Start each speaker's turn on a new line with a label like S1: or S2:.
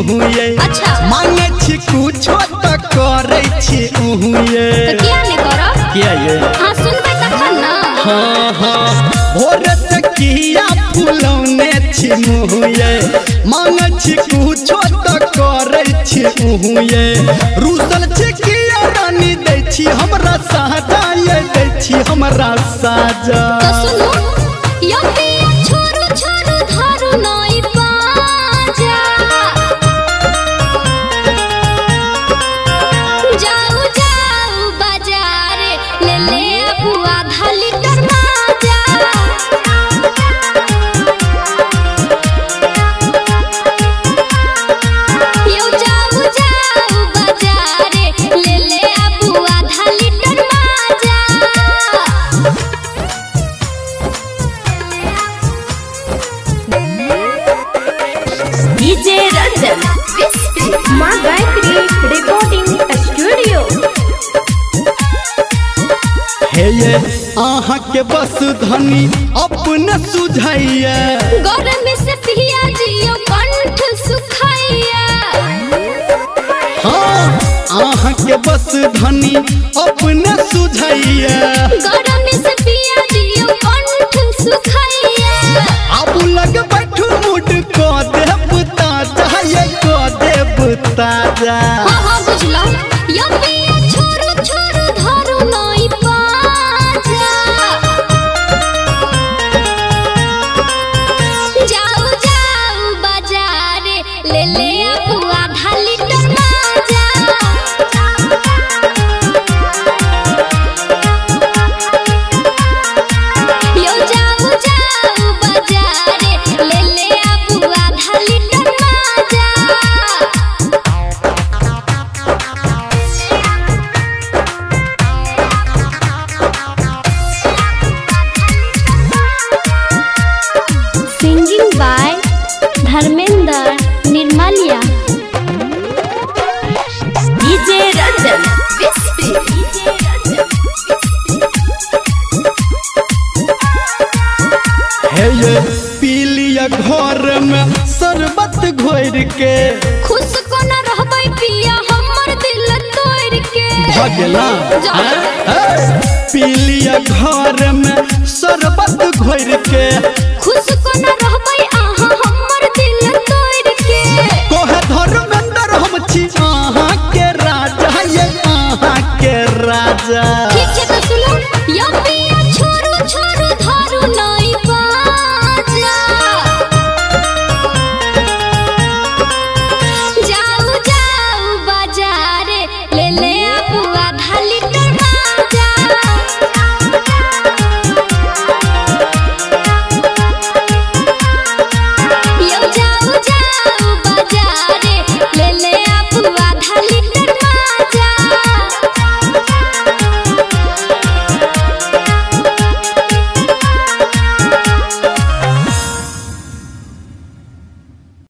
S1: मुहुए
S2: अच्छा
S1: मांगे छी कुछो त करे छी उहुए
S2: तो किया नहीं करब
S1: किया ये
S2: हां सुनबै तखन ना
S1: हाँ हाँ भोर से किया फुलौने छी मुहुए मांगे छी कुछो त करे छी उहुए रूसल छी किया रानी दै छी हमरा साजा ये दै छी हमरा साजा
S2: तो सुनो यो पिया छोरू छोरू धारू नई पाजा जाऊ जाऊ बाजारे ले ले अबू आधा लीटर माजा यो जाऊ जाऊ बाजारे ले ले अबू आधा लीटर माजा
S3: डीजे रंजन माँ गायत्री रिकॉर्डिंग स्टूडियो।
S1: हे ये आहा के बस धनी अपने सुझाइए
S2: गरम से पिया जियो कंठ सुखाइया
S1: हाँ आहा के बस धनी अपने सुझाइए
S2: गरम से पिया जियो कंठ सुखाइया
S1: अब लग बैठू मुड को देव ताजा ये को देव ताजा
S2: हाँ हाँ बुझला यो पिया छोरू छोरू धारू नई पाजा जाऊ जाऊ बाजारे ले ले अबू आधा लीटर माजा यो जाऊ जाऊ बाजारे ले ले अबू आधा litre Maaza singing by Dharmendra Nirmaliya
S3: DJ Ranjan
S1: हे ये पी लिया घर में शरबत घोर के
S2: खुश को न रहबै पिया हमर दिल तोड़ के
S1: भगला पी लिया घर में शरबत घोर के
S2: खुश को न